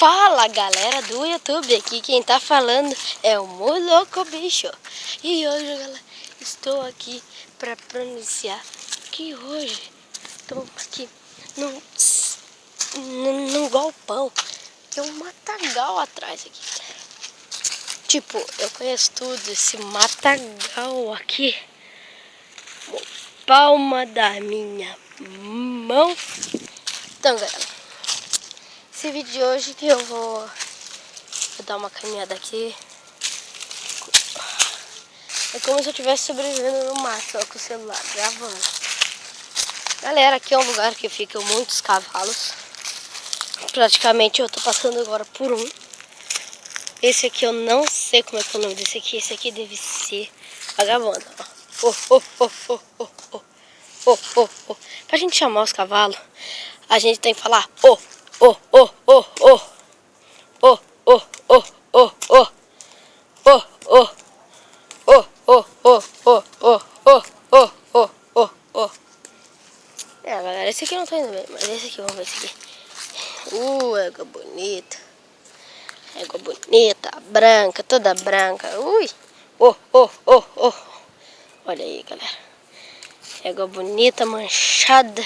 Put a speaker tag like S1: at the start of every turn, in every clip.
S1: Fala galera do YouTube, aqui quem tá falando é o Moloco Bicho. E hoje galera, estou aqui para pronunciar que hoje estou aqui num galpão, que é um matagal atrás aqui. Tipo, eu conheço tudo, esse matagal aqui, palma da minha mão. Então galera, esse vídeo de hoje que eu vou dar uma caminhada aqui. É como se eu estivesse sobrevivendo no mato, ó, com o celular, gravando. Galera, aqui é um lugar que ficam muitos cavalos. Praticamente eu tô passando agora por um. Esse aqui eu não sei como é que é o nome desse aqui. Esse aqui deve ser vagabundo, ó. Oh, oh, oh, oh, oh, oh. Oh, oh, oh. Pra gente chamar os cavalos, a gente tem que falar oh, oh, oh, oh, oh. Oh, oh, oh, oh, oh. Oh, oh. Oh, oh, oh, oh, oh, oh, oh, oh, oh, oh. É, galera, esse aqui eu não tô indo bem, mas esse aqui, vamos ver esse aqui. Égua bonita. Égua bonita, branca, toda branca. Ui. Oh, oh, oh, oh. Olha aí, galera. Égua bonita, manchada.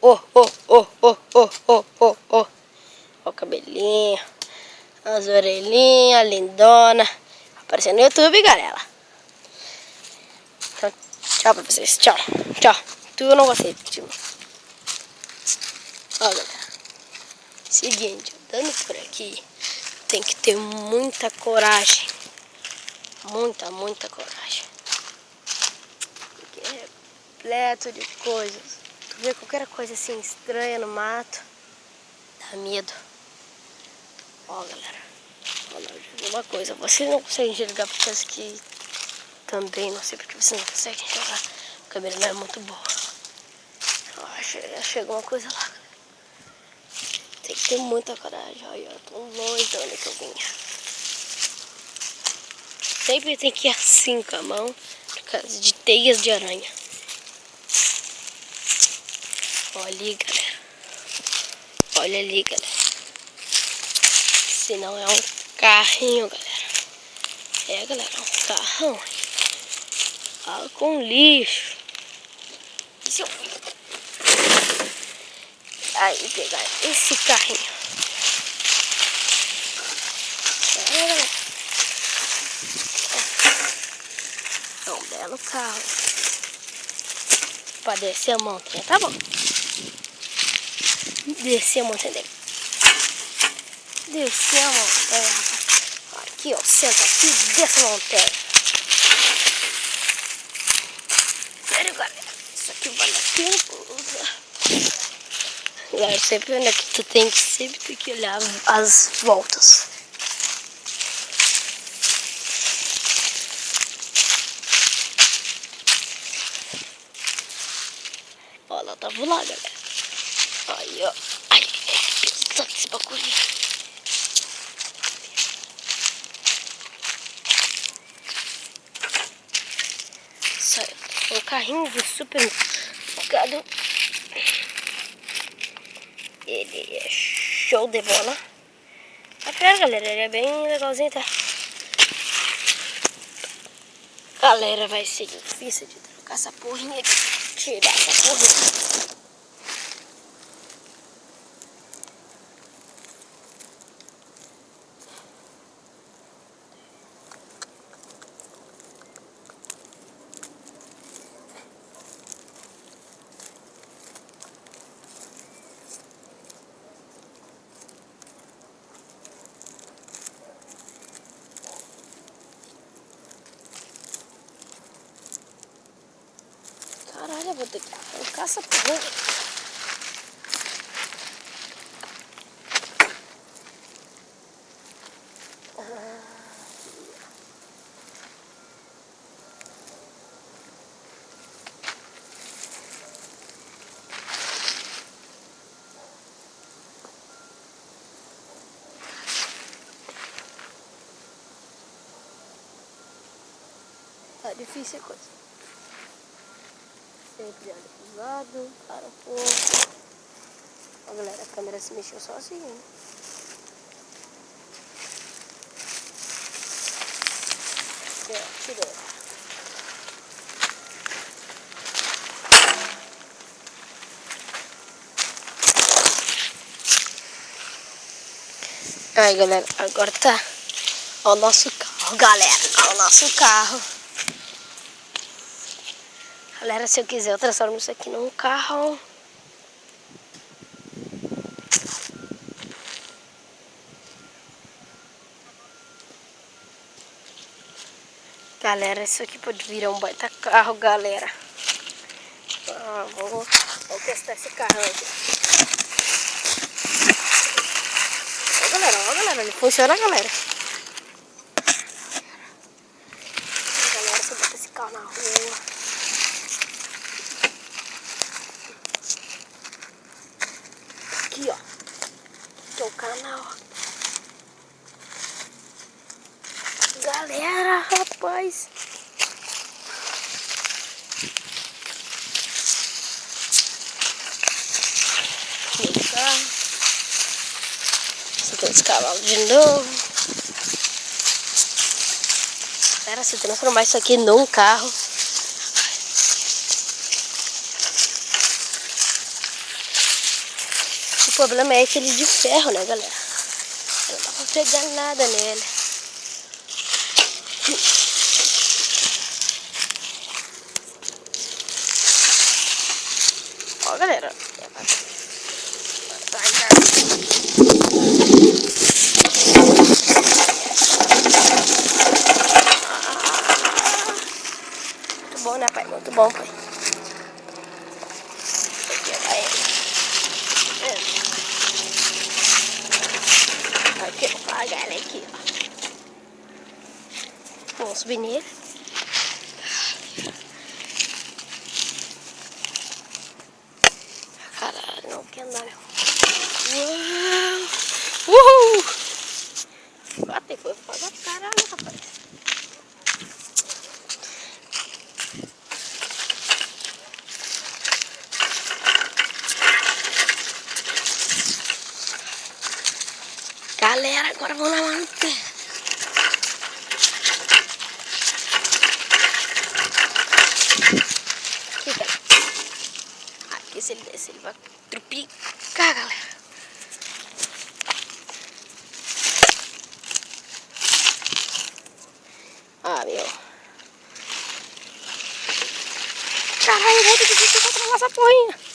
S1: Oh, oh, oh, oh, oh, oh, oh, oh. Ó o cabelinho. As orelhinhas, lindona. Aparecendo no YouTube, galera. Então, tchau pra vocês. Tchau. Tchau. Tu não gostei. Tipo. Ó, galera. Seguinte, andando por aqui, tem que ter muita coragem. Muita coragem. Porque é repleto de coisas. Tu vê qualquer coisa assim estranha no mato, dá medo. Ó, galera. Olha, eu já vi uma coisa. Vocês não conseguem enxergar porque isso aqui também, não sei porque vocês não conseguem enxergar. A câmera não é muito boa. Ó, já chegou uma coisa lá. Tem que ter muita coragem. Olha, eu tô longe de onde que eu vinha. Sempre tem que ir assim com a mão, por causa de teias de aranha. Olha ali, galera. Olha ali, galera. Se não é um carrinho, galera. É, galera, é um carrão. Ah, com lixo. E se eu aí pegar esse carrinho? É, galera. É um belo carro. Pra descer a montanha, tá bom? Descer a montanha dele. Descer a montanha, rapaz. Aqui, ó. Senta aqui e desce a montanha. Sério, galera. Isso aqui vale a pena. Galera, sempre olha aqui. Tu sempre tem que olhar as voltas. Ó, ela tava lá, galera. Aí, ó. Ai, é pesado esse bagulho. Isso aí, um carrinho do supermercado. Ele é show de bola. Tá perto, galera. Ele é bem legalzinho, tá? Galera, vai ser difícil de trocar essa porrinha aqui. Tirar essa porrinha. Caralho, eu vou ter que arrancar essa porra. Tá difícil a coisa. Sempre olha pro lado, para um pouco. Ó, galera, a câmera se mexeu sozinha. Aí, galera, agora tá. Ó o nosso carro, galera. Ó o nosso carro. Galera, se eu quiser, eu transformo isso aqui num carro. Galera, isso aqui pode virar um baita carro, galera. Vamos testar esse carro aqui. Ó, galera, ele funciona, galera. Galera, se eu botar esse carro na rua. Aqui, ó. Aqui é o canal. Galera, rapaz. Meu carro. Você tem esse cavalo de novo. Galera, se transformar isso aqui num carro. O problema é aquele de ferro, né, galera? Não dá pra pegar nada nele. Ó, galera. Muito bom, né, pai? Muito bom, pai. Aqui, pai. Aqui, ó, galera, aqui, ó. Vamos subir nele. Caralho, não quer andar, não. Uhul! Bate, foi foda, caralho, rapaz. Galera, agora vamos lá no pé. Aqui, galera. Aqui, se ele descer, ele vai trupicar, galera. Ah, meu. Caralho, vai ter que controlar essa porrinha.